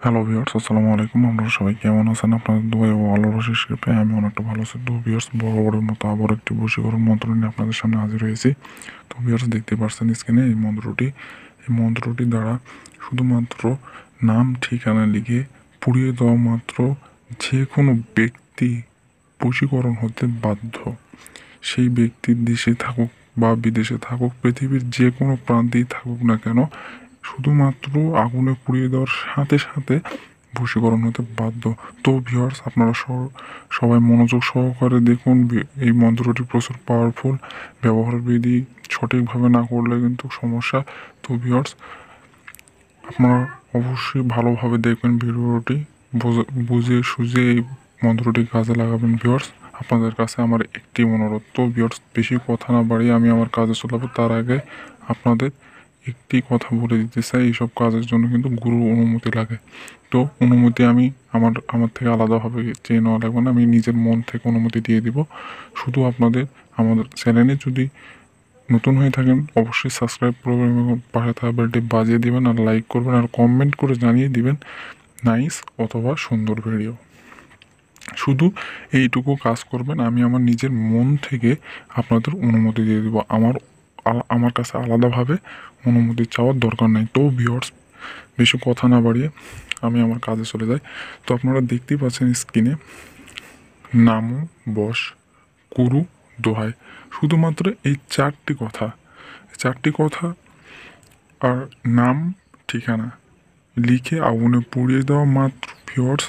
Hello viewers, আসসালামু আলাইকুম। আপনারা সবাই কেমন আছেন? আপনাদের দোয়া ও আল্লাহর অশেষ কৃপায় আমি অনেকটা ভালো আছি। তো ভিউয়ার্স, বরাবরের মতো আবার একটি বশীকরণ মন্ত্র নিয়ে আপনাদের সামনে হাজির হয়েছি। তো ভিউয়ার্স, দেখতে পাচ্ছেন স্ক্রিনে এই মন্ত্রটি দ্বারা শুধুমাত্র নাম ঠিকানা লিখে পুড়িয়ে দেওয়া মাত্র যে কোনো ব্যক্তি বশীকরণ হতে বাধ্য। সেই ব্যক্তির দেশে থাকুক বা বিদেশে থাকুক, পৃথিবীর যে কোনো প্রান্তেই থাকুক না কেন, শুধুমাত্র আগুনে পুড়িয়ে দেওয়ার সাথে সাথে বশীকরণ হতে বাধ্য। তো ভিউয়ার্স, আপনারা সবাই মনোযোগ সহকারে দেখুন। এই মন্ত্রটি প্রচুর পাওয়ারফুল। ব্যবহার বিধি সঠিকভাবে না করলে কিন্তু সমস্যা। তো ভিউয়ার্স, আপনারা অবশ্যই ভালোভাবে দেখবেন ভিডিওটি, বুঝে সুঝে এই মন্ত্রটি কাজে লাগাবেন। ভিউয়ার্স, আপনাদের কাছে আমার একটি অনুরোধ। তো ভিউয়ার্স, বেশি কথা না বাড়িয়ে আমি আমার কাজে চলাবো, তার আগে আপনাদের একটি কথা বলে দিতে চাই। এইসব কাজের জন্য কিন্তু গুরুর অনুমতি লাগে। তো অনুমতি আমি আমার থেকে আলাদাভাবে চেয়ে নেওয়া লাগবে না, আমি নিজের মন থেকে অনুমতি দিয়ে দিব। শুধু আপনাদের আমাদের চ্যানেলে যদি নতুন হয়ে থাকেন অবশ্যই সাবস্ক্রাইব করবেন এবং পাশে থাকা বেলটি বাজিয়ে দিবেন, আর লাইক করবেন, আর কমেন্ট করে জানিয়ে দিবেন নাইস অথবা সুন্দর ভিডিও। শুধু এইটুকু কাজ করবেন, আমি আমার নিজের মন থেকে আপনাদের অনুমতি দিয়ে দেবো। আমার কাছে আলাদাভাবে অনুমতি চাওয়ার দরকার নেই। তো ভিউয়ার্স, বেশি কথা না বাড়িয়ে আমি আমার কাজে চলে যাই। তো আপনারা দেখতেই পাচ্ছেন স্ক্রিনে, নামো বশ কুরু দোহাই, শুধুমাত্র এই চারটি কথা আর নাম ঠিকানা লিখে আগুনে পুড়িয়ে দেওয়া মাত্র ভিউয়ার্স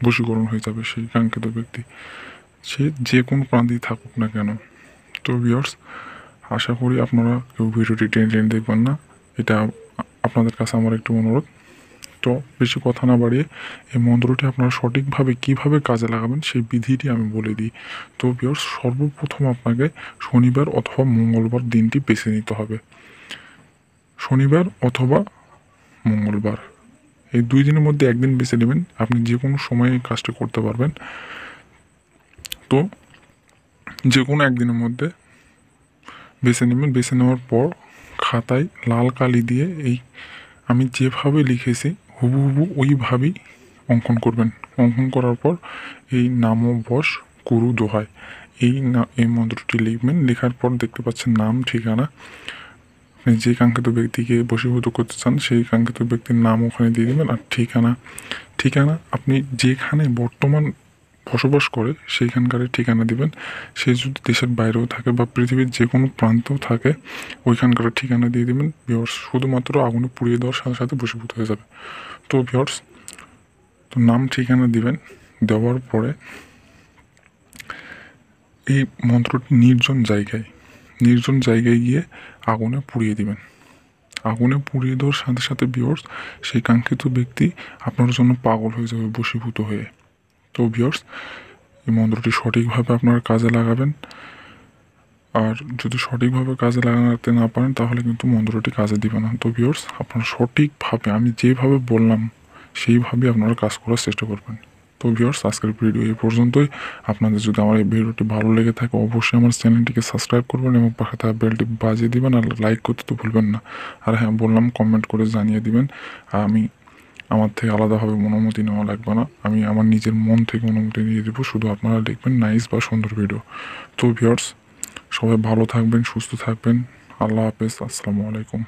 বশীকরণ হয়ে যাবে সেই কাঙ্ক্ষিত ব্যক্তি, সে যে কোনো প্রান্তেই থাকুক না কেন। তো ভিউয়ার্স, আশা করি আপনারা কেউ ভিডিওটি টেনে টেনে দেখবেন না, এটা আপনাদের কাছে আমার একটু অনুরোধ। তো বেশি কথা না বাড়িয়ে এই মন্ত্রটি আপনারা সঠিকভাবে কিভাবে কাজে লাগাবেন সেই বিধিটি আমি বলে দিই। তো ভিউয়ার্স, সর্বপ্রথম আপনাকে শনিবার অথবা মঙ্গলবার দিনটি বেছে নিতে হবে। শনিবার অথবা মঙ্গলবার, এই দুই দিনের মধ্যে একদিন বেছে নেবেন। আপনি যে কোনো সময়ে এই কাজটি করতে পারবেন। তো যে কোনো একদিনের মধ্যে বেছে নেবেন। বেছে নেওয়ার পর খাতায় লাল কালি দিয়ে এই আমি যেভাবে লিখেছি হুবহু ওইভাবেই অঙ্কন করবেন। অঙ্কন করার পর এই নামো বশ কুরু দোহাই, এই মন্ত্রটি লিখবেন। লেখার পর দেখতে পাচ্ছেন নাম ঠিকানা, আপনি যে কাঙ্ক্ষিত ব্যক্তিকে বশীভূত করতে চান সেই কাঙ্ক্ষিত ব্যক্তির নাম ওখানে দিয়ে দেবেন। আর ঠিকানা আপনি যেখানে বর্তমান বসবাস করে সেইখানকার ঠিকানা দিবেন। সে যদি দেশের বাইরেও থাকে বা পৃথিবীর যে কোনো প্রান্তেও থাকে ওইখানকার ঠিকানা দিয়ে দেবেন। ভিউয়ার্স, শুধুমাত্র আগুনে পুড়িয়ে দেওয়ার সাথে সাথে বশীভূত হয়ে যাবে। তো ভিউয়ার্স, তো নাম ঠিকানা দিবেন। দেওয়ার পরে এই মন্ত্রটি নির্জন জায়গায় গিয়ে আগুনে পুড়িয়ে দিবেন। আগুনে পুড়িয়ে দেওয়ার সাথে সাথে ভিউয়ার্স, সেই কাঙ্ক্ষিত ব্যক্তি আপনার জন্য পাগল হয়ে যাবে বশীভূত হয়ে। তো ভিউয়ার্স, এই মন্ত্রটি সঠিকভাবে আপনারা কাজে লাগাবেন। আর যদি সঠিকভাবে কাজে লাগাতে না পারেন তাহলে কিন্তু মন্ত্রটি কাজে দিবে না। তো ভিউয়ার্স, আপনারা সঠিকভাবে আমি যেভাবে বললাম সেইভাবে আপনারা কাজ করার চেষ্টা করবেন। তো ভিউয়ার্স, আজকের ভিডিও এই পর্যন্তই। আপনাদের যদি আমার এই ভিডিওটি ভালো লেগে থাকে অবশ্যই আমার চ্যানেলটিকে সাবস্ক্রাইব করবেন এবং পাশে থাকা বেলটি বাজিয়ে দিবেন, আর লাইক করতে তো ভুলবেন না। আর হ্যাঁ, বললাম কমেন্ট করে জানিয়ে দিবেন। আমার থেকে আলাদাভাবে অনুমতি নেওয়া লাগবে না, আমি আমার নিজের মন থেকে অনুমতি দিয়ে দেবো। শুধু আপনারা লিখবেন নাইস বা সুন্দর ভিডিও। তো ভিউয়ার্স, সবাই ভালো থাকবেন, সুস্থ থাকবেন। আল্লাহ হাফেজ, আসসালামু আলাইকুম।